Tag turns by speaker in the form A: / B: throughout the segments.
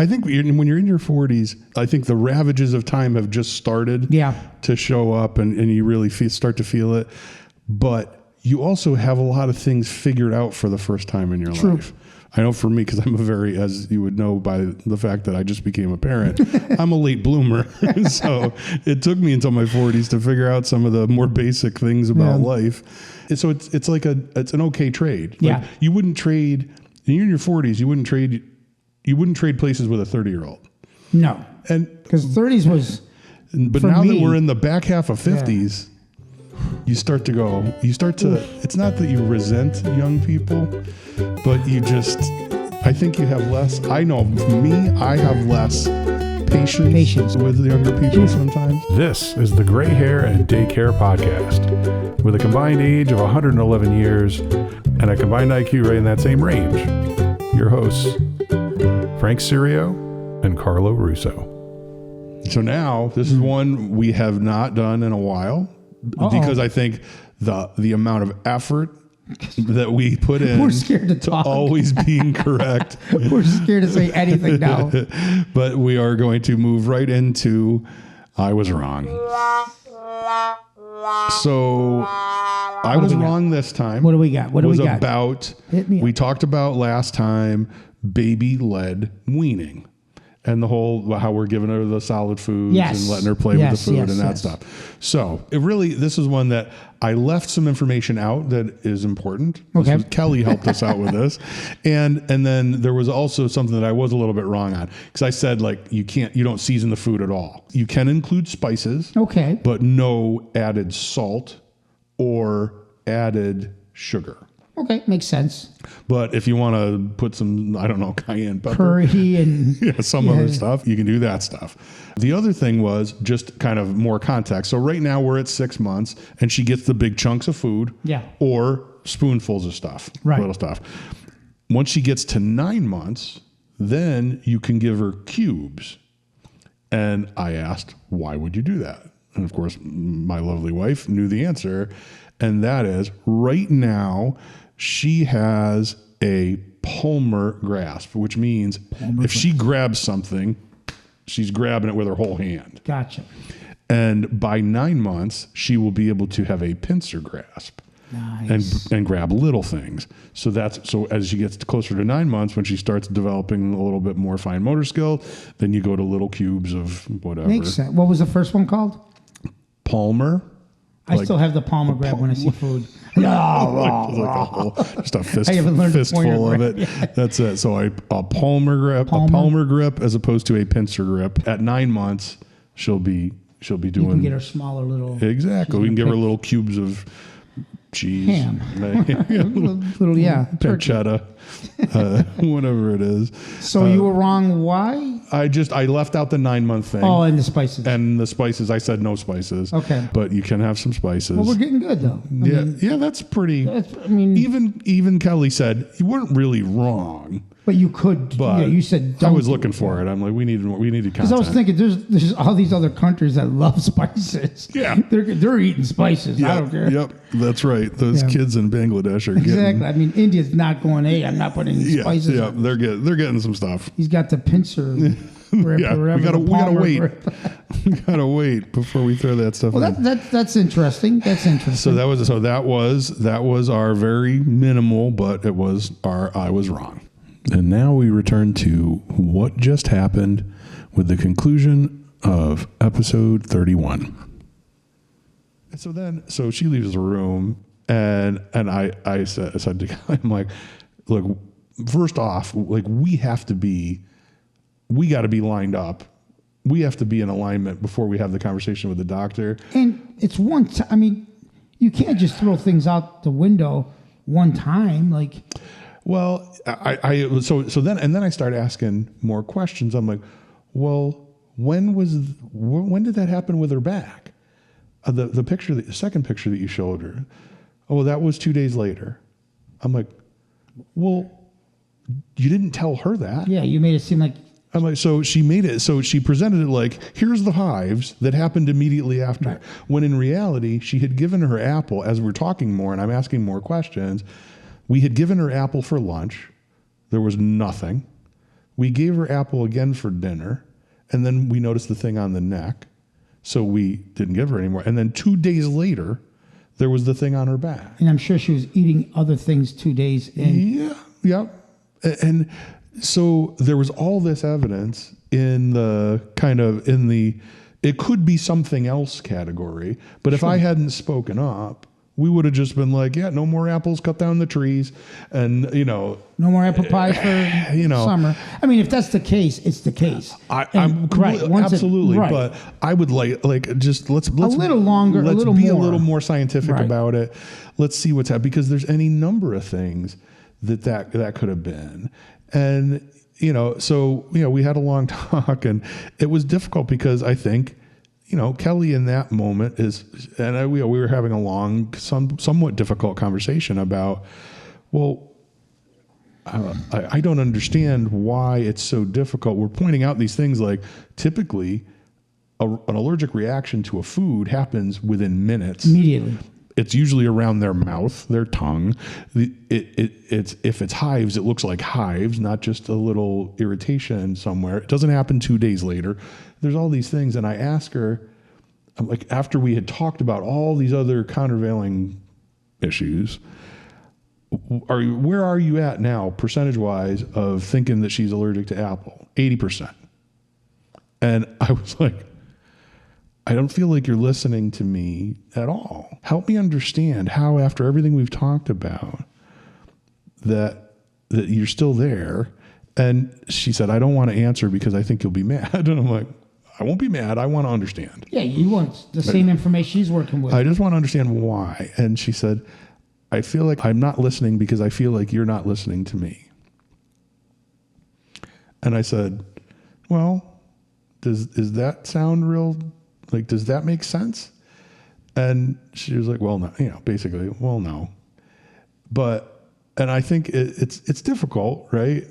A: I think when you're in your 40s, I think the ravages of time have just started to show up and you really start to feel it. But you also have a lot of things figured out for the first time in your life. I know for me, because I'm as you would know by the fact that I just became a parent, I'm a late bloomer. So it took me until my 40s to figure out some of the more basic things about life. And so it's like it's an okay trade. Like you wouldn't trade, when you're in your 40s, you wouldn't trade places with a 30-year-old.
B: No.
A: And
B: because 30s was,
A: but now that we're in the back half of 50s, you start to, it's not that you resent young people, but I think you have less. I know for me, I have less patience with younger people sometimes.
C: This is the Gray Hair and Daycare Podcast, with a combined age of 111 years and a combined IQ right in that same range. Your hosts, Frank Sirio and Carlo Russo.
A: So now, this is one we have not done in a while, because I think the amount of effort that we put in,
B: we're scared to talk.
A: Always being correct.
B: We're scared to say anything now.
A: But we are going to move right into I was wrong. So I was wrong this time.
B: What do we got?
A: We talked about last time baby-led weaning. And the whole, how we're giving her the solid foods and letting her play with the food and that stuff. So this is one that I left some information out that is important.
B: Okay.
A: Kelly helped us out with this. And then there was also something that I was a little bit wrong on, because I said, like, you don't season the food at all. You can include spices.
B: Okay.
A: But no added salt or added sugar.
B: Okay, makes sense.
A: But if you want to put some, I don't know, cayenne pepper.
B: Curry and...
A: some other stuff, you can do that stuff. The other thing was just kind of more context. So right now we're at 6 months and she gets the big chunks of food or spoonfuls of stuff, little stuff. Once she gets to 9 months, then you can give her cubes. And I asked, why would you do that? And of course, my lovely wife knew the answer. And that is, right now, she has a palmar grasp, which means she grabs something, she's grabbing it with her whole hand.
B: Gotcha.
A: And by 9 months, she will be able to have a pincer grasp.
B: Nice.
A: And grab little things. So as she gets closer to 9 months, when she starts developing a little bit more fine motor skill, then you go to little cubes of whatever.
B: Makes sense. What was the first one called?
A: Palmar.
B: I still have the palmar grab when I see food.
A: Just a fistful of it. Yeah. That's it. So a palmar grip as opposed to a pincer grip. At 9 months, she'll be doing. You
B: can get her smaller little.
A: Exactly. We can give her little cubes of cheese,
B: ham, little
A: pancetta, whatever it is.
B: So you were wrong. Why?
A: I left out the 9 month thing.
B: Oh, and the spices.
A: And the spices, I said no spices.
B: Okay,
A: but you can have some spices.
B: Well, we're getting good though.
A: Yeah, that's pretty. Even Kelly said you weren't really wrong.
B: But you could.
A: But
B: you said.
A: I was looking for it. I'm like, we needed content.
B: Because I was thinking, there's all these other countries that love spices.
A: Yeah,
B: they're eating spices.
A: Yep,
B: I don't care.
A: Yep, that's right. Those kids in Bangladesh are
B: exactly. I mean, India's not going. Hey, I'm not putting any spices.
A: Yeah, they're getting some stuff.
B: He's got the pincer. Grip or whatever,
A: we gotta wait. We gotta wait before we throw that stuff.
B: Well, that's interesting. That's interesting.
A: So that was our very minimal, but it was our I was wrong. And now we return to what just happened with the conclusion of episode 31. And so she leaves the room, and I said to Kelly, I'm like, look, first off, like we got to be lined up. We have to be in alignment before we have the conversation with the doctor.
B: And it's I mean, you can't just throw things out the window one time, like.
A: Well, so then I start asking more questions. I'm like, well, when did that happen with her back? The second picture that you showed her. Oh, that was 2 days later. I'm like, well, you didn't tell her that.
B: Yeah, you made it seem like.
A: I'm like, so she presented it like, here's the hives that happened immediately after. Right. When in reality, she had given her apple, as we're talking more and I'm asking more questions, we had given her apple for lunch. There was nothing. We gave her apple again for dinner, and then we noticed the thing on the neck, so we didn't give her anymore. And then 2 days later, there was the thing on her back.
B: And I'm sure she was eating other things 2 days in.
A: Yeah. And so there was all this evidence in the it could be something else category. But if I hadn't spoken up, we would have just been like, no more apples, cut down the trees. And,
B: no more apple pies for summer. I mean, if that's the case, it's the case.
A: I'm right. Absolutely. But I would like just let's a
B: little longer,
A: let's
B: a little
A: be
B: more.
A: a little more scientific about it. Let's see what's happening, because there's any number of things that could have been. And, so, we had a long talk, and it was difficult because I think, Kelly in that moment we were having a long, somewhat difficult conversation about, well, I don't understand why it's so difficult. We're pointing out these things like typically an allergic reaction to a food happens within minutes.
B: Immediately.
A: It's usually around their mouth, their tongue. If it's hives, it looks like hives, not just a little irritation somewhere. It doesn't happen 2 days later. There's all these things. And I ask her, I'm like, after we had talked about all these other countervailing issues, where are you at now, percentage-wise, of thinking that she's allergic to apple? 80%. And I was like, I don't feel like you're listening to me at all. Help me understand how, after everything we've talked about, that you're still there. And she said, I don't want to answer because I think you'll be mad. And I'm like, I won't be mad. I want to understand.
B: Yeah, you want the same information she's working with.
A: I just want to understand why. And she said, I feel like I'm not listening because I feel like you're not listening to me. And I said, well, does that sound real? Like, does that make sense? And she was like, well, no, basically, well, no. And I think it's difficult, right?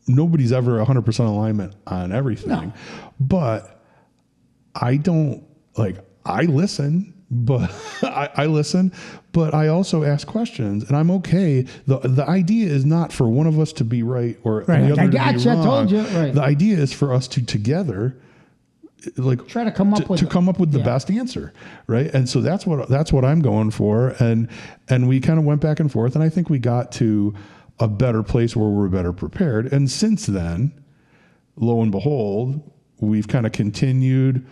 A: Nobody's ever 100% alignment on everything. No. But I don't, I listen, but I listen, but I also ask questions, and I'm okay. The idea is not for one of us to be right or the other to be wrong.
B: I told you. Right.
A: The idea is for us to together
B: try to come up with
A: the best answer, right? And so that's what I'm going for, and we kind of went back and forth, and I think we got to a better place where we're better prepared. And since then, lo and behold, we've kind of continued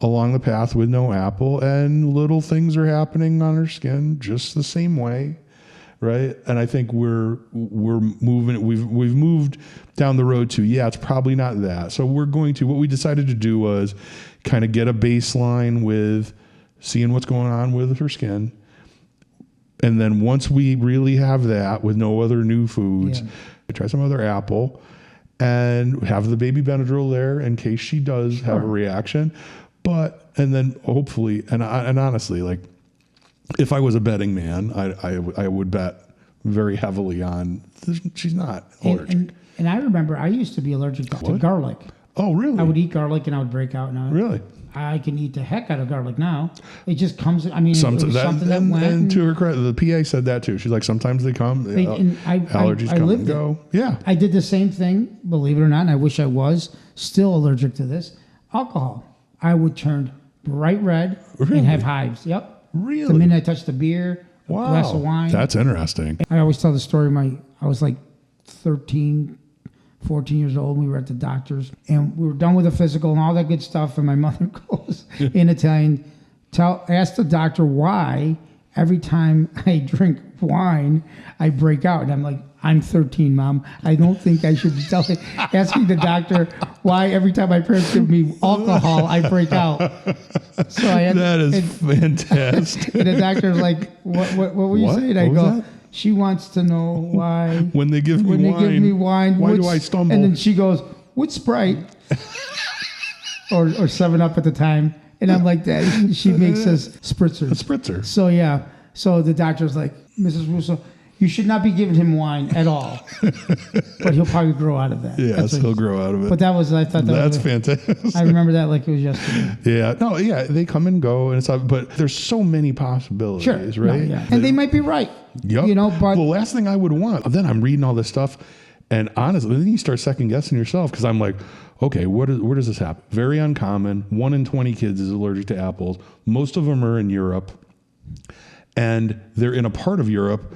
A: along the path with no apple, and little things are happening on her skin just the same way, right? And I think we're moving. We've moved down the road to it's probably not that. So what we decided to do was kind of get a baseline with seeing what's going on with her skin. And then once we really have that with no other new foods, we try some other apple and have the baby Benadryl there in case she does have a reaction. And then hopefully, and honestly, if I was a betting man, I would bet very heavily on she's not allergic.
B: And I remember I used to be allergic to garlic.
A: Oh, really?
B: I would eat garlic and I would break out. Now
A: really?
B: I can eat the heck out of garlic now. It just comes. I mean, it was something that went.
A: And to her credit, the PA said that too. She's like, sometimes they come. Allergies come and go. Yeah.
B: I did the same thing, believe it or not, and I wish I was still allergic to this. Alcohol. I would turn bright red and have hives. Yep.
A: Really?
B: The minute I touched the beer, a glass of wine.
A: That's interesting.
B: I always tell the story. I was like 13, 14 years old. We were at the doctor's, and we were done with the physical and all that good stuff. And my mother goes in Italian, ask the doctor why every time I drink wine, I break out. And I'm like, I'm 13, Mom. I don't think I should be asking the doctor why every time my parents give me alcohol, I break out. So
A: that is fantastic.
B: And the doctor's like, what were you saying? I go, she wants to know why.
A: When they give me wine, why do I stumble?
B: And then she goes, what's Sprite? or 7-Up at the time. And I'm like, that. She makes us spritzers.
A: A spritzer.
B: So, yeah. So the doctor's like, Mrs. Russo, you should not be giving him wine at all. But he'll probably grow out of that.
A: Yes, he'll grow out of it.
B: But I thought that's
A: fantastic.
B: I remember that like it was yesterday.
A: Yeah. No, yeah, they come and go, and but there's so many possibilities, right?
B: No, yeah. And they might be right.
A: Yep.
B: But
A: the last thing I would want, then I'm reading all this stuff, And honestly, then you start second guessing yourself because I'm like, okay, where does this happen? Very uncommon. 1 in 20 kids is allergic to apples. Most of them are in Europe. And they're in a part of Europe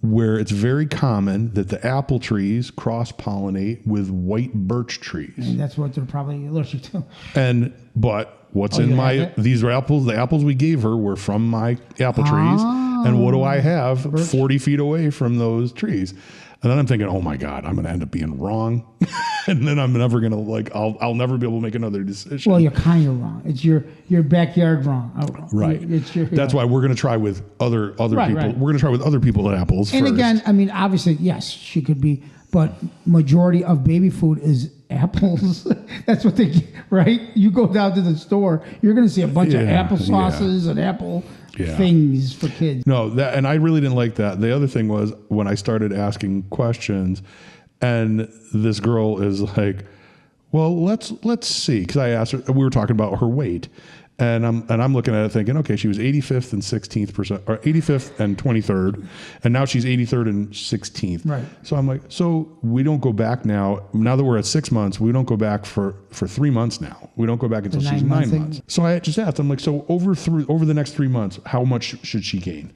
A: where it's very common that the apple trees cross-pollinate with white birch trees.
B: And that's what they're probably allergic to.
A: But what's in these are apples, the apples we gave her were from my apple trees. And what do I have Birch? 40 feet away from those trees? And then I'm thinking, oh my God, I'm going to end up being wrong. And then I'm never going to I'll never be able to make another decision.
B: Well, you're kind of wrong. It's your backyard wrong.
A: Right. That's why we're going to try with other people. Right. We're going to try with other people at apples
B: and
A: first.
B: Again, I mean, obviously, yes, she could be, but majority of baby food is apples. That's what they, right? You go down to the store, you're going to see a bunch of apple sauces and apple things for kids.
A: No, and I really didn't like that. The other thing was when I started asking questions, and this girl is like, "Well, let's see," because I asked her. We were talking about her weight, and I'm looking at it thinking, okay, she was 85th and 16th percent, or 85th and 23rd, and now she's 83rd and 16th.
B: Right.
A: So I'm like, so we don't go back now. Now that we're at 6 months, we don't go back for 3 months now. We don't go back until she's 9 months. So I just asked, I'm like, so over the next 3 months, how much should she gain?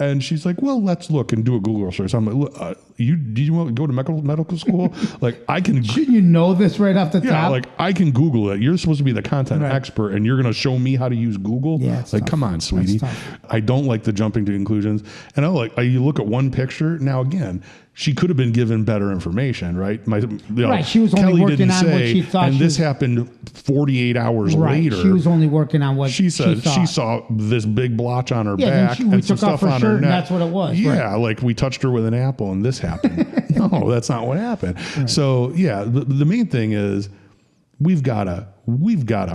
A: And she's like, well, let's look and do a Google search. I'm like, look, do you want to go to medical school? Like, I can.
B: Shouldn't you know this right off the top?
A: Yeah, like I can Google it. You're supposed to be the content expert, and you're going to show me how to use Google.
B: Yeah,
A: like, tough. Come on, sweetie. I don't like the jumping to conclusions. And you look at one picture. Now again, she could have been given better information, right?
B: She was only working on what she thought.
A: And this happened 48 hours later.
B: She was only working on what she said.
A: She saw this big blotch on her back and some stuff on her neck.
B: And that's what it was.
A: Yeah, like we touched her with an apple and this happened. No, that's not what happened. Right. So yeah, the main thing is we've gotta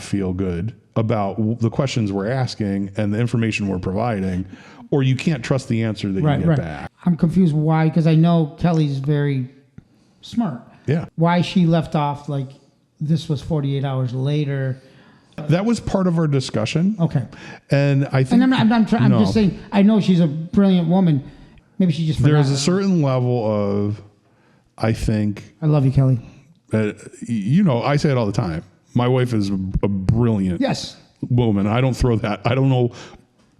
A: feel good about the questions we're asking and the information we're providing, or you can't trust the answer that you get back.
B: I'm confused why, because I know Kelly's very smart.
A: Yeah.
B: Why she left off like this was 48 hours later.
A: That was part of our discussion.
B: Okay.
A: And I think...
B: And I'm just saying, I know she's a brilliant woman. Maybe she just forgot.
A: There's a certain level of, I think...
B: I love you, Kelly.
A: I say it all the time. My wife is a brilliant woman. I don't throw that. I don't know...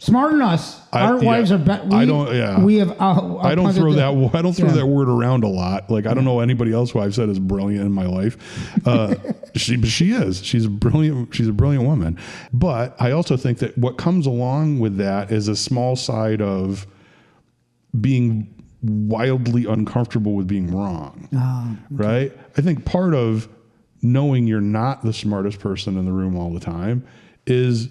B: Smarter than us. Our wives are better. I don't. Yeah. We have.
A: I don't throw that. I don't throw that word around a lot. Like I don't know anybody else who I've said is brilliant in my life. She is. She's a brilliant woman. But I also think that what comes along with that is a small side of being wildly uncomfortable with being wrong. Right. I think part of knowing you're not the smartest person in the room all the time is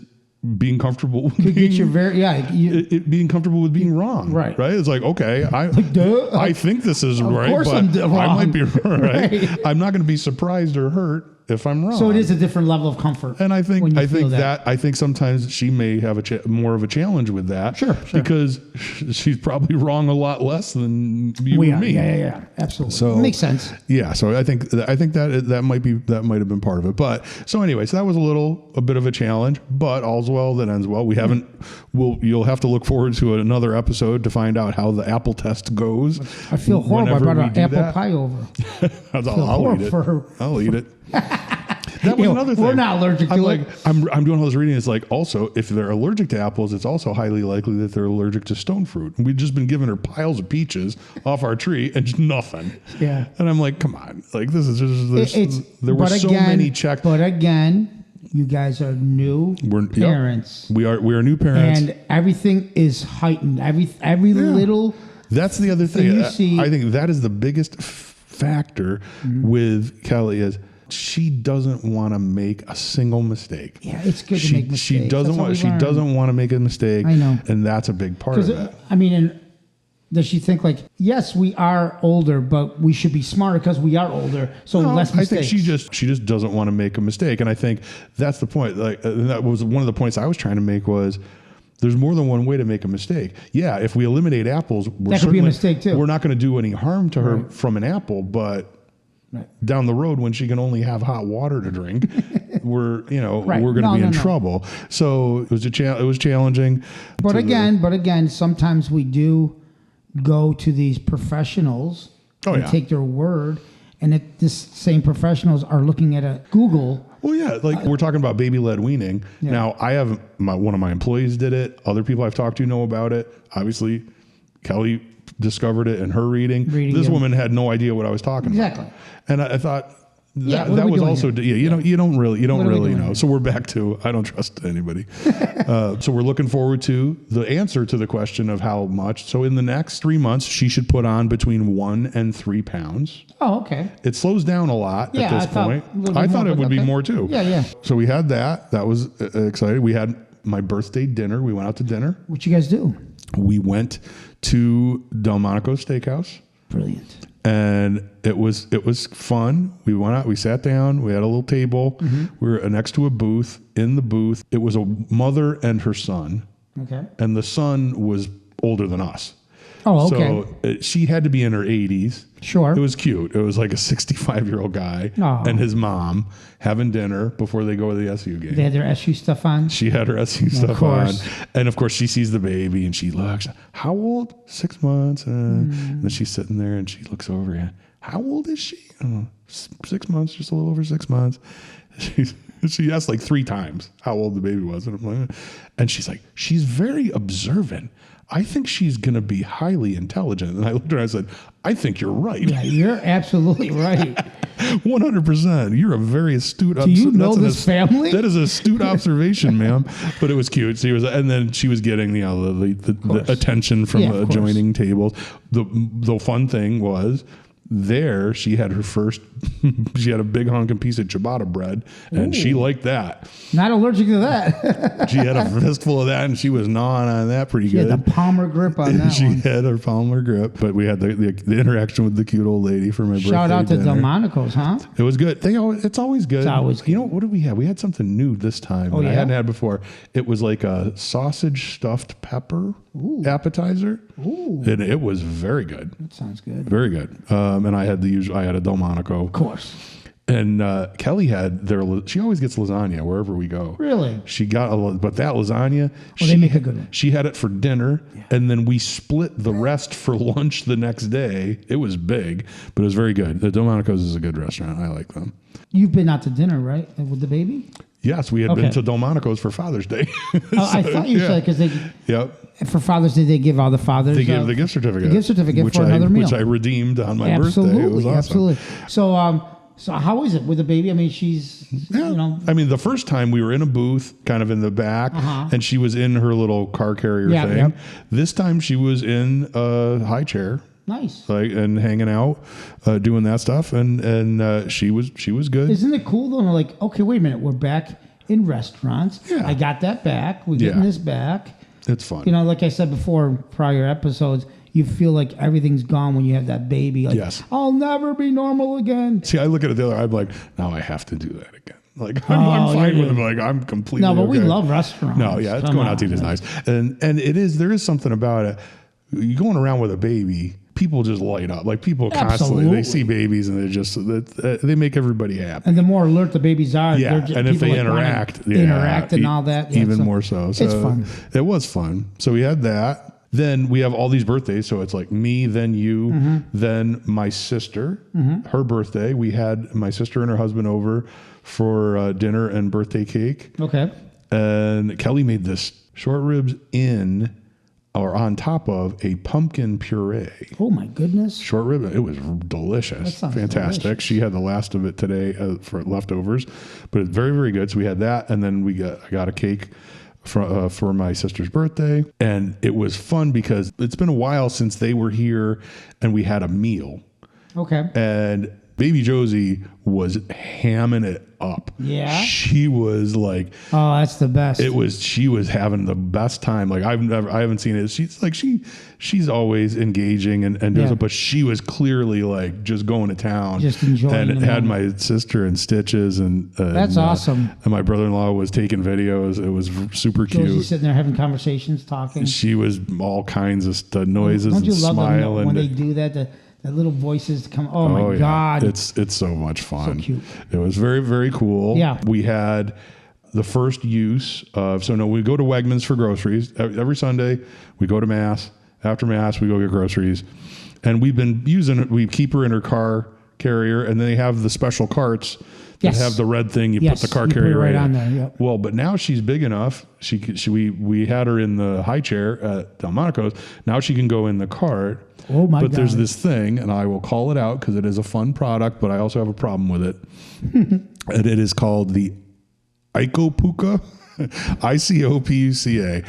A: being comfortable with being comfortable with being wrong. Right. It's like, okay, I think this is right, but I might be wrong. Right? I'm not going to be surprised or hurt if I'm wrong.
B: So it is a different level of comfort.
A: And I think sometimes she may have more of a challenge with that. Sure. Because she's probably wrong a lot less than you and me.
B: Yeah. Absolutely. So it makes sense.
A: Yeah. So I think that might have been part of it. But so anyway, so that was a bit of a challenge, but all's well that ends well. You'll have to look forward to another episode to find out how the apple test goes.
B: I feel horrible. I brought an apple pie over.
A: I'll eat it. That was another thing.
B: We're not allergic to it.
A: I'm doing all this reading. It's like also, if they're allergic to apples, it's also highly likely that they're allergic to stone fruit. And we've just been giving her piles of peaches off our tree and just nothing. Yeah. And I'm like, come on. Like, this is just, there were so many checks.
B: But again, you guys are new parents.
A: Yep, we are new parents.
B: And everything is heightened. Every little.
A: That's the other thing. I think that is the biggest factor with Kelly is she doesn't want to make a single mistake.
B: Yeah, it's good to make mistakes.
A: She doesn't want to make a mistake.
B: I know.
A: And that's a big part of it.
B: I mean, does she think like, yes, we are older, but we should be smarter because we are older, so less mistakes?
A: I think she just doesn't want to make a mistake. And I think that's the point. Like that was one of the points I was trying to make was there's more than one way to make a mistake. Yeah, if we eliminate apples,
B: that could be a mistake too.
A: We're not going to do any harm to her from an apple, but down the road when she can only have hot water to drink, we're going to be in trouble. So it was challenging.
B: But again, sometimes we do go to these professionals and take their word. And this same professionals are looking at a Google.
A: Well, yeah, like we're talking about baby-led weaning. Yeah. Now, I have one of my employees did it. Other people I've talked to know about it. Obviously, Kelly discovered it in her reading. This woman had no idea what I was talking about. And I thought that was also you don't really know. So we're back to I don't trust anybody. So we're looking forward to the answer to the question of how much. So in the next 3 months, she should put on between 1 and 3 pounds.
B: Oh, okay.
A: It slows down a lot at this point. I thought it would be more too.
B: Yeah.
A: So we had that. That was exciting. We had my birthday dinner. We went out to dinner.
B: What you guys do?
A: We went to Delmonico Steakhouse.
B: Brilliant.
A: And it was fun. We went out, we sat down, we had a little table. Mm-hmm. We were next to a booth. In the booth, it was a mother and her son.
B: Okay.
A: And the son was older than us.
B: Oh, okay.
A: So she had to be in her 80s.
B: Sure.
A: It was cute. It was like a 65-year-old guy and his mom having dinner before they go to the SU game.
B: They had their SU stuff on?
A: She had her SU stuff on. And of course, she sees the baby and she looks, how old? 6 months. And then she's sitting there and she looks over and, how old is she? 6 months, just a little over 6 months. She asked like 3 times how old the baby was. And she's like, she's very observant. I think she's going to be highly intelligent. And I looked at her and I said, I think you're right.
B: Yeah, you're absolutely right.
A: 100%. You're a very astute.
B: Do you know this family?
A: That is an astute observation, ma'am. But it was cute. And then she was getting the attention from adjoining tables. The fun thing was, there she had her first she had a big honking piece of ciabatta bread and she liked that. Not
B: allergic to that.
A: She had a fistful of that and she was gnawing on that pretty good.
B: She had the palmar grip on that.
A: She had her palmar grip. But we had the interaction with the cute old lady for my birthday.
B: Shout out to
A: dinner.
B: Delmonico's, huh?
A: It was good. It's always good.
B: It's always good.
A: You know, what did we have? We had something new this time that I hadn't had before. It was like a sausage stuffed pepper appetizer.
B: Ooh.
A: And it was very good.
B: That sounds good.
A: Very good. And I had I had a Delmonico.
B: Of course.
A: And Kelly had she always gets lasagna wherever we go.
B: Really?
A: She got but that lasagna.
B: They make a good one.
A: She had it for dinner, and then we split the rest for lunch the next day. It was big, but it was very good. The Delmonico's is a good restaurant. I like them.
B: You've been out to dinner, right, with the baby?
A: Yes, we had been to Delmonico's for Father's Day.
B: I thought you said because they.
A: Yep.
B: For Father's Day, they give all the fathers.
A: They give the gift certificate.
B: The gift certificate for another meal,
A: which I redeemed on my birthday. It was awesome.
B: Absolutely. So how is it with the baby? I mean, she's,
A: I mean, the first time we were in a booth, kind of in the back, and she was in her little car carrier thing. Yep. This time she was in a high chair.
B: Nice.
A: And hanging out, doing that stuff, and she was good.
B: Isn't it cool though? Like, okay, wait a minute, we're back in restaurants. Yeah. I got that back. We're getting this back.
A: It's fun.
B: Like I said before, prior episodes, you feel like everything's gone when you have that baby. Like,
A: yes.
B: I'll never be normal again.
A: See, I look at it the other. I'm like, now I have to do that again. Like I'm fine with it. Like I'm completely.
B: No, but we love restaurants.
A: No, yeah, it's going out to eat is nice, and there is something about it. You going around with a baby. People just light up. Like people constantly, they see babies and they make everybody happy.
B: And the more alert the babies are,
A: and if they interact
B: and all that,
A: even more so. So
B: it's fun.
A: It was fun. So we had that. Then we have all these birthdays. So it's like me, then you, then my sister, her birthday. We had my sister and her husband over for dinner and birthday cake.
B: Okay.
A: And Kelly made this short ribs on top of a pumpkin puree.
B: Oh my goodness.
A: Short rib. It was delicious. Fantastic. Delicious. She had the last of it today for leftovers, but it's very, very good. So we had that. And then I got a cake for my sister's birthday. And it was fun because it's been a while since they were here and we had a meal.
B: Okay.
A: And baby Josie was hamming it up.
B: Yeah.
A: She was like,
B: oh, that's the best.
A: She was having the best time. Like I haven't seen it. She's like, she's always engaging and doing it, but she was clearly like just going to town.
B: Just enjoying
A: and had my sister in stitches and
B: that's awesome.
A: And my brother-in-law was taking videos. It was super cute.
B: Josie sitting there having conversations, talking.
A: She was all kinds of noises and smiling. Don't you love
B: when they do that? The little voices come. Oh my God.
A: It's so much fun.
B: So cute.
A: It was very, very cool.
B: Yeah.
A: We had the first use of, we go to Wegmans for groceries. Every Sunday, we go to Mass. After Mass, we go get groceries. And we've been using it. We keep her in her car carrier, and then they have the special carts that have the red thing. You put the car carrier
B: right on there. Yep.
A: Well, but now she's big enough. We had her in the high chair at Delmonico's. Now she can go in the cart.
B: Oh my God.
A: But there's this thing, and I will call it out because it is a fun product, but I also have a problem with it. And it is called the Icopuca. Icopuca.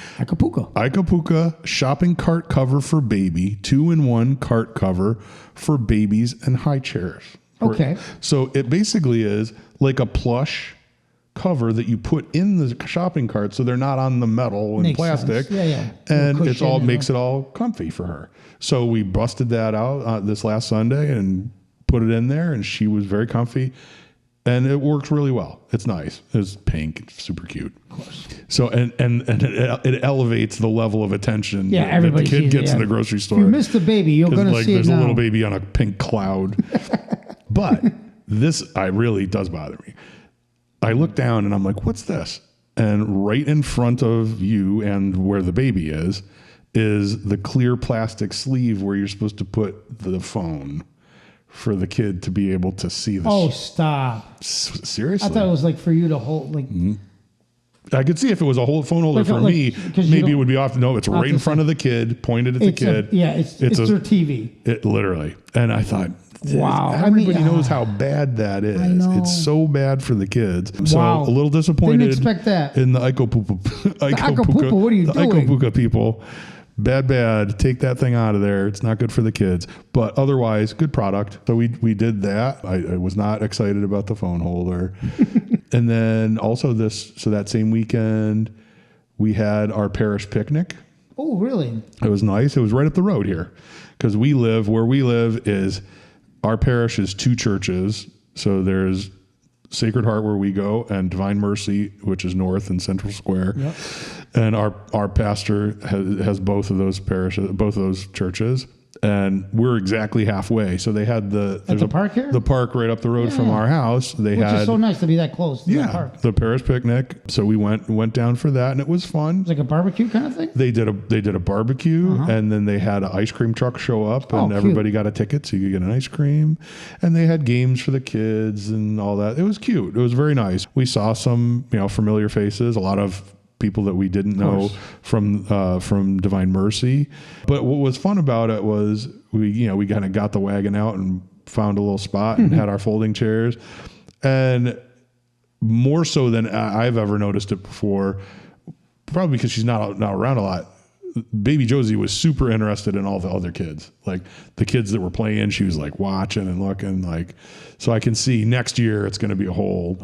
A: Icopuca shopping cart cover for baby, 2-in-1 cart cover for babies and high chairs.
B: Okay.
A: So it basically is like a plush cover that you put in the shopping cart, so they're not on the metal and plastic.
B: Sense. Yeah.
A: And it's all makes it all comfy for her. So we busted that out this last Sunday and put it in there, and she was very comfy. And it works really well. It's nice. It's pink. It's super cute.
B: Of course.
A: So and it elevates the level of attention that the kid gets in the grocery store.
B: If you miss the baby, you're going to see it
A: there's
B: now.
A: a little baby on a pink cloud. But this really does bother me. I look down and I'm like, what's this? And right in front of you and where the baby is the clear plastic sleeve where you're supposed to put the phone for the kid to be able to see this.
B: Oh, stop.
A: Seriously?
B: I thought it was like for you to hold, like...
A: Mm-hmm. I could see if it was a whole phone holder for me, maybe it would be off. No, it's right in front of the kid, pointed at the kid.
B: It's their TV.
A: It literally. And I thought,
B: wow.
A: Everybody knows how bad that is.
B: I know.
A: It's so bad for the kids. So
B: wow.
A: a little disappointed.
B: Didn't expect that.
A: In the Icopuca.
B: Icopuca, what are you doing?
A: Icopuca people. Bad. Take that thing out of there. It's not good for the kids. But otherwise, good product. So we did that. I was not excited about the phone holder. And then also that same weekend, we had our parish picnic.
B: Oh, really?
A: It was nice. It was right up the road here. Because where we live is, our parish is 2 churches. So there's Sacred Heart where we go, and Divine Mercy, which is north in Central Square. Yep. And our pastor has both of those parishes, both of those churches, and we're exactly halfway. So they had the
B: park here,
A: the park right up the road from our house. Which is
B: so nice to be that close. To the park.
A: The parish picnic. So we went down for that, and it was fun.
B: It's like a barbecue kind of thing.
A: They did a barbecue, and then they had an ice cream truck show up, and everybody got a ticket so you could get an ice cream, and they had games for the kids and all that. It was cute. It was very nice. We saw some familiar faces, a lot of people that we didn't know from Divine Mercy. But what was fun about it was we kind of got the wagon out and found a little spot and had our folding chairs. And more so than I've ever noticed it before, probably because she's not around a lot, baby Josie was super interested in all the other kids. Like the kids that were playing, she was like watching and looking, like, so I can see next year it's going to be a whole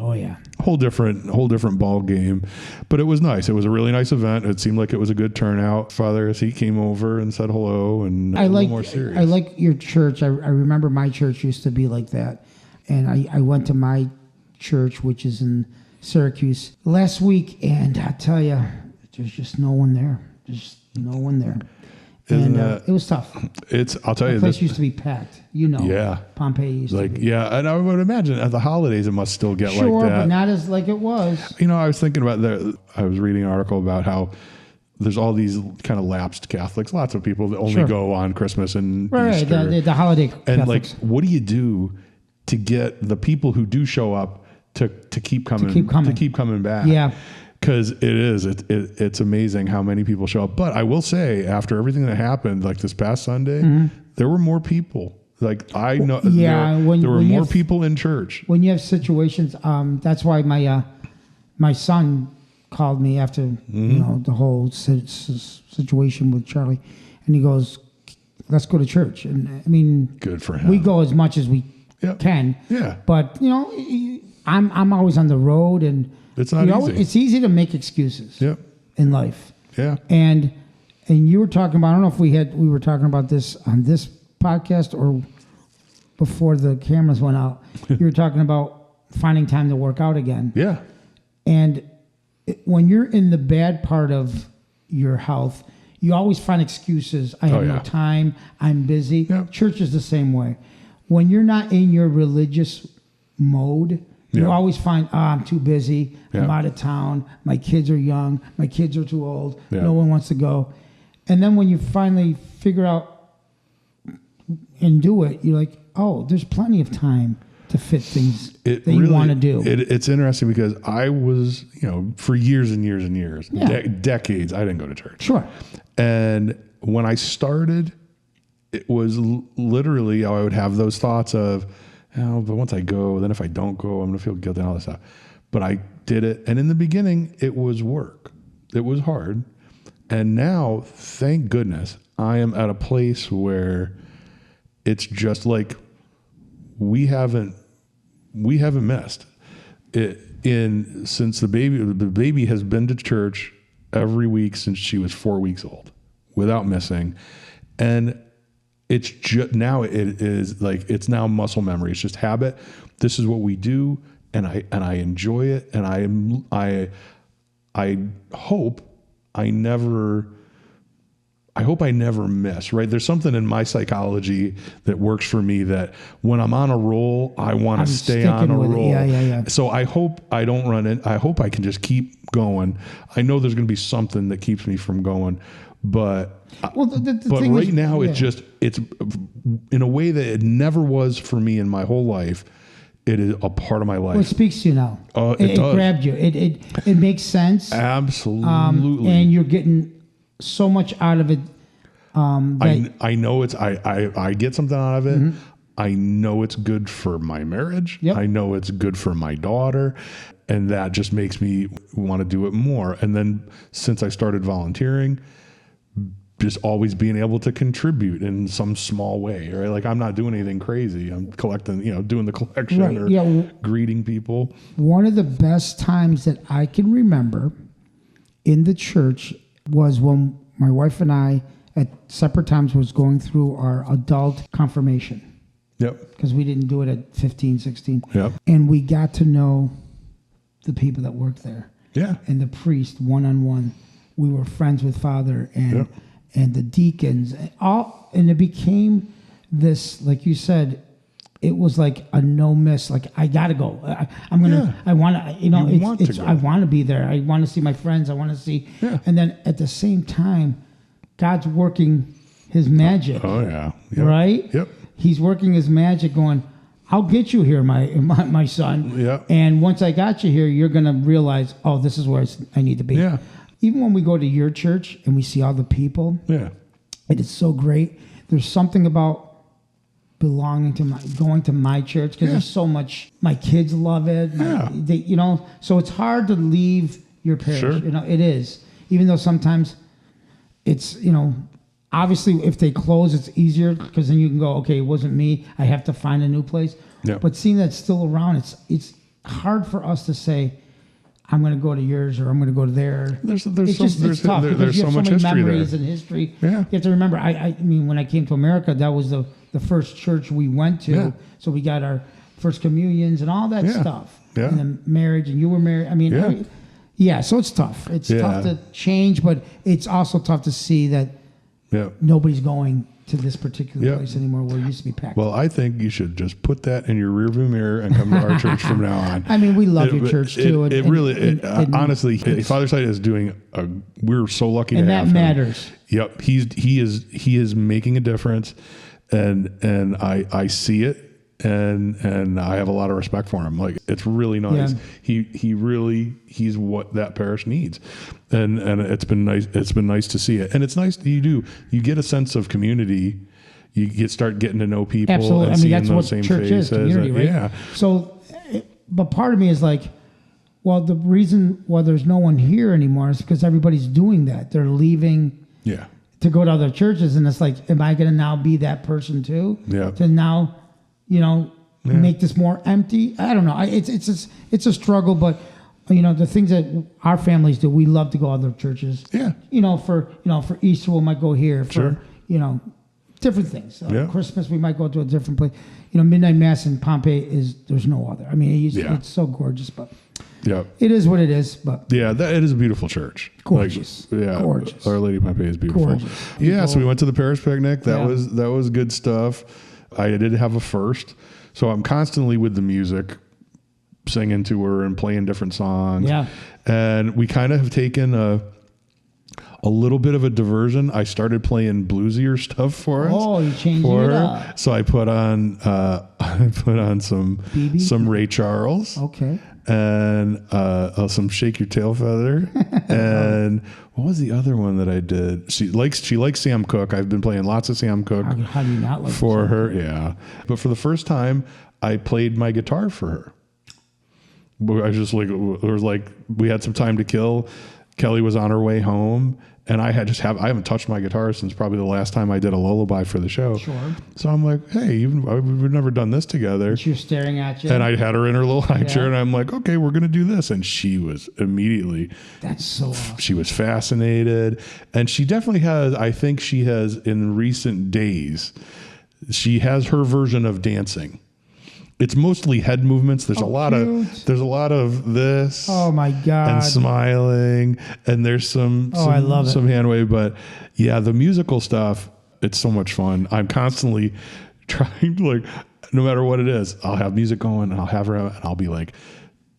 A: different ball game. But it was nice. It was a really nice event. It seemed like it was a good turnout. Father, as he came over and said hello, and a little more serious.
B: I like your church. I remember my church used to be like that. And I went to my church, which is in Syracuse last week, and I tell you, there's just no one there. Just no one there. And it was tough.
A: I'll tell you,
B: the place used to be packed.
A: Yeah.
B: Pompeii used to be.
A: Yeah, and I would imagine at the holidays it must still get like that.
B: Sure, but not as like it was.
A: I was thinking about that. I was reading an article about how there's all these kind of lapsed Catholics, lots of people that only go on Christmas and Easter.
B: Right, the holiday
A: and
B: Catholics.
A: Like, what do you do to get the people who do show up to keep coming back?
B: Yeah.
A: Because it's amazing how many people show up. But I will say, after everything that happened, like this past Sunday, there were more people. Like I know, there were more people in church.
B: When you have situations, that's why my son called me after the whole situation with Charlie, and he goes, "Let's go to church." And I mean,
A: good for him.
B: We go as much as we can.
A: Yeah.
B: But I'm always on the road and.
A: It's not easy.
B: It's easy to make excuses in life.
A: Yeah.
B: And you were talking about, I don't know if we were talking about this on this podcast or before the cameras went out. You were talking about finding time to work out again.
A: Yeah.
B: And when you're in the bad part of your health, you always find excuses. I have no time. I'm busy. Yep. Church is the same way. When you're not in your religious mode, you always find, I'm too busy. I'm out of town. My kids are young. My kids are too old. No one wants to go. And then when you finally figure out and do it, you're like, oh, there's plenty of time to fit things that you want to do.
A: It's interesting because I was, for years and years and years, decades, I didn't go to church.
B: Sure.
A: And when I started, it was literally, I would have those thoughts of, but once I go, then if I don't go, I'm going to feel guilty and all this stuff. But I did it. And in the beginning, it was work. It was hard. And now, thank goodness, I am at a place where it's just like, we haven't missed it since the baby has been to church every week since she was 4 weeks old without missing. And it's just now it is like, it's now muscle memory. It's just habit. This is what we do. And I enjoy it. And I hope I never miss, right? There's something in my psychology that works for me that when I'm on a roll, I want to stay on a roll.
B: Yeah.
A: So I hope I don't run in. I hope I can just keep going. I know there's going to be something that keeps me from going, but right now it's in a way that it never was for me in my whole life. It is a part of my life.
B: Well, it speaks to you now.
A: It does.
B: Grabbed you. It makes sense.
A: Absolutely.
B: And you're getting so much out of it.
A: I know I get something out of it.
B: Mm-hmm.
A: I know it's good for my marriage.
B: Yep.
A: I know it's good for my daughter. And that just makes me want to do it more. And then since I started volunteering, just always being able to contribute in some small way, right? Like I'm not doing anything crazy. I'm collecting, doing the collection or greeting people.
B: One of the best times that I can remember in the church was when my wife and I at separate times was going through our adult confirmation.
A: Yep.
B: Because we didn't do it at 15, 16.
A: Yep.
B: And we got to know the people that worked there.
A: Yeah.
B: And the priest one-on-one. We were friends with Father and the deacons and it became this, like you said, it was like a no miss. Like I gotta go. I want to. I want to be there. I want to see my friends. I want to see. Yeah. And then at the same time, God's working His magic.
A: Oh yeah.
B: Yep. Right.
A: Yep.
B: He's working His magic. Going, I'll get you here, my son.
A: Yeah.
B: And once I got you here, you're gonna realize, oh, this is where I need to be.
A: Yeah.
B: Even when we go to your church and we see all the people, it is so great. There's something about belonging to going to my church because there's so much. My kids love it. So it's hard to leave your parish.
A: Sure.
B: It is. Even though sometimes it's obviously if they close, it's easier because then you can go, okay, it wasn't me. I have to find a new place.
A: Yeah.
B: But seeing that it's still around, it's hard for us to say, I'm going to go to yours or I'm going to go to there.
A: There's so much history
B: memories
A: there.
B: And history.
A: Yeah.
B: You have to remember, I mean, when I came to America, that was the first church we went to. Yeah. So we got our first communions and all that stuff.
A: Yeah.
B: And then marriage, and you were married. I mean, so it's tough. It's tough to change, but it's also tough to see that nobody's going to this particular place anymore where it used to be packed.
A: Well, I think you should just put that in your rearview mirror and come to our church from now on.
B: I mean, we love your church too.
A: Honestly, Father Sight is doing we're so lucky to have him.
B: And that matters.
A: Yep. He is making a difference and I see it and I have a lot of respect for him. Like it's really nice. Yeah. He's what that parish needs. And it's been nice to see it. And it's nice that you get a sense of community. You start getting to know people.
B: Absolutely.
A: And
B: that's what
A: same
B: church is, community, right? Yeah. So, but part of me is like, well, the reason why there's no one here anymore is because everybody's doing that. They're leaving to go to other churches. And it's like, am I going to now be that person too?
A: Yeah.
B: To now, make this more empty? I don't know. It's a struggle, but the things that our families do, we love to go to other churches.
A: Yeah.
B: For Easter we might go here. For different things. Christmas we might go to a different place. Midnight Mass in Pompeii there's no other. I mean, it's so gorgeous, but it is what it is. But
A: it is a beautiful church.
B: Gorgeous. Gorgeous.
A: Our Lady of Pompeii is beautiful.
B: Gorgeous.
A: Yeah. So we went to the parish picnic. That was good stuff. I did have a first. So I'm constantly with the music, singing to her and playing different songs. Yeah. And we kind of have taken a a little bit of a diversion, I started playing bluesier stuff for us.
B: Oh, you changed it up.
A: So I put on some
B: BB?
A: some Ray Charles.
B: Okay.
A: And some Shake Your Tail Feather. And what was the other one that I did? She likes Sam Cooke. I've been playing lots of Sam Cooke.
B: How do you not like
A: for her? Yeah. But for the first time, I played my guitar for her. I was just like, we had some time to kill. Kelly was on her way home, and I haven't touched my guitar since probably the last time I did a lullaby for the show.
B: Sure.
A: So I'm like, hey, we've never done this together.
B: And she was staring at you.
A: And I had her in her little high chair, and I'm like, okay, we're going to do this. And she was immediately.
B: That's so awesome.
A: She was fascinated. And she definitely has, I think she has in recent days, she has her version of dancing. It's mostly head movements. There's a lot of this.
B: Oh my God.
A: And smiling. And there's some hand wave. But yeah, the musical stuff, it's so much fun. I'm constantly trying to, no matter what it is, I'll have music going and I'll have her out and I'll be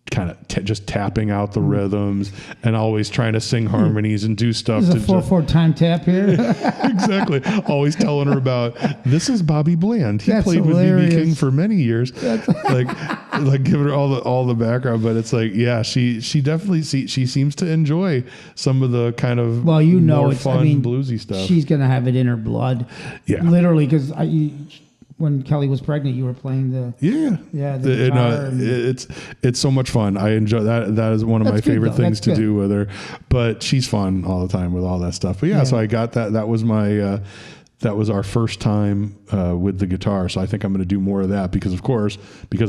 A: kind of just tapping out the rhythms and always trying to sing harmonies and do stuff.
B: There's a 4/4 time tap here.
A: Exactly. Always telling her about, this is Bobby Bland. He played
B: hilarious.
A: with B.B. King for many years. like giving her all the background, but it's she definitely she seems to enjoy some of the kind of more fun bluesy stuff.
B: She's gonna have it in her blood.
A: Yeah,
B: literally, because when Kelly was pregnant, you were playing the guitar
A: it's so much fun. I enjoy that. That is one of my favorite things to do with her. But she's fun all the time with all that stuff. But so I got that. That was my that was our first time with the guitar. So I think I'm going to do more of that because I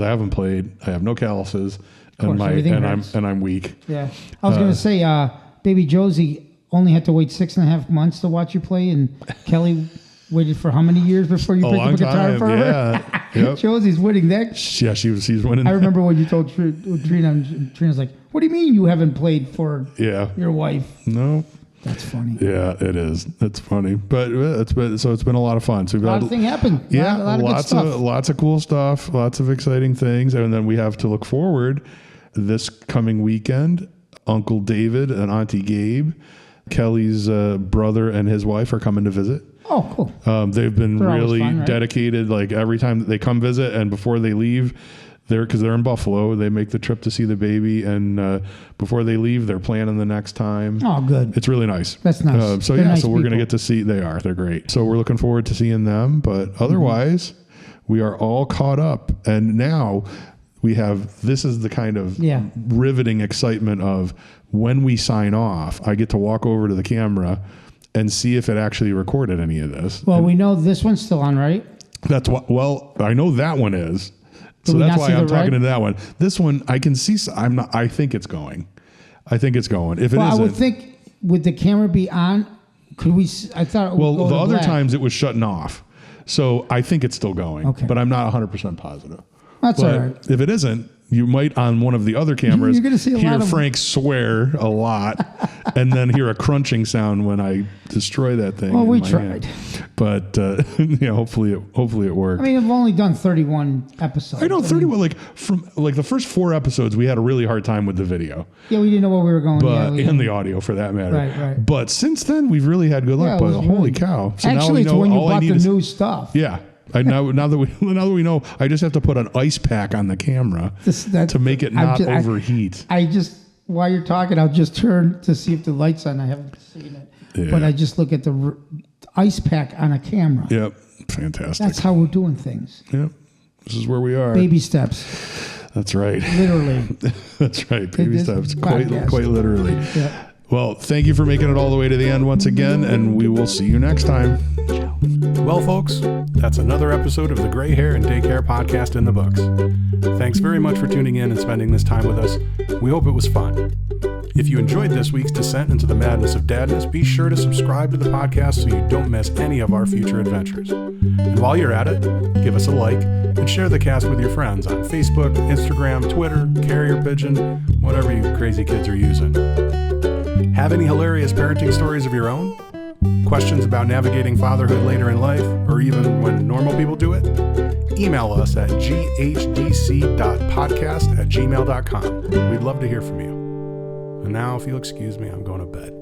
A: haven't played, I have no calluses, and I'm weak.
B: Yeah, I was going to say, baby Josie only had to wait 6.5 months to watch you play, and Kelly waited for how many years before you picked up a guitar for her?
A: Yeah. Yep.
B: Josie's winning that.
A: Yeah, she's winning.
B: I remember when you told Trina, and Trina's like, what do you mean you haven't played for your wife?
A: No.
B: That's funny.
A: Yeah, it is. It's funny. But it's been a lot of fun. So we've
B: a lot of things happened.
A: Yeah,
B: a lot of good stuff.
A: Lots of cool stuff, lots of exciting things. And then we have to look forward this coming weekend. Uncle David and Auntie Gabe, Kelly's brother and his wife are coming to visit.
B: Oh, cool.
A: They've been really dedicated. Like every time they come visit and before they leave, because they're in Buffalo, they make the trip to see the baby. And before they leave, they're planning the next time.
B: Oh, good.
A: It's really nice.
B: That's nice.
A: So
B: nice
A: we're going to get to see, they're great. So we're looking forward to seeing them. But otherwise, we are all caught up. And now this is the kind of riveting excitement of when we sign off, I get to walk over to the camera and see if it actually recorded any of this.
B: Well, we know this one's still on, right?
A: That's what. Well, I know that one is. So that's why I'm talking to that one. This one, I can see. I think it's going. If it isn't,
B: I would think, would the camera be on? Could we? I thought.
A: The other times it was shutting off, so I think it's still going.
B: Okay.
A: But I'm not 100% positive.
B: That's all right.
A: If it isn't, you might on one of the other cameras
B: You're gonna see
A: hear Frank swear a lot, and then hear a crunching sound when I destroy that thing.
B: Well, we tried,
A: but hopefully it worked.
B: I mean, I've only done 31 episodes.
A: I know 31. From the first 4 episodes, we had a really hard time with the video.
B: Yeah, we didn't know where we were going.
A: And the audio, for that matter.
B: Right.
A: But since then, we've really had good luck. But holy cow!
B: So actually, now we know it's when you bought the new stuff.
A: Yeah. Now that we know, I just have to put an ice pack on the camera to make it not overheat.
B: While you're talking, I'll just turn to see if the light's on. I haven't seen it, but I just look at the ice pack on a camera.
A: Yep, fantastic.
B: That's how we're doing things.
A: Yep, this is where we are.
B: Baby steps.
A: That's right.
B: Literally.
A: That's right. Baby steps. Quite literally.
B: Yep.
A: Well, thank you for making it all the way to the end once again, and we will see you next time. Well, folks, that's another episode of the Gray Hair and Daycare podcast in the books. Thanks very much for tuning in and spending this time with us. We hope it was fun. If you enjoyed this week's descent into the madness of dadness, be sure to subscribe to the podcast so you don't miss any of our future adventures. And while you're at it, give us a like and share the cast with your friends on Facebook, Instagram, Twitter, Carrier Pigeon, whatever you crazy kids are using. Have any hilarious parenting stories of your own? Questions about navigating fatherhood later in life, or even when normal people do it? Email us at ghdc.podcast@gmail.com. We'd love to hear from you. And now, if you'll excuse me, I'm going to bed.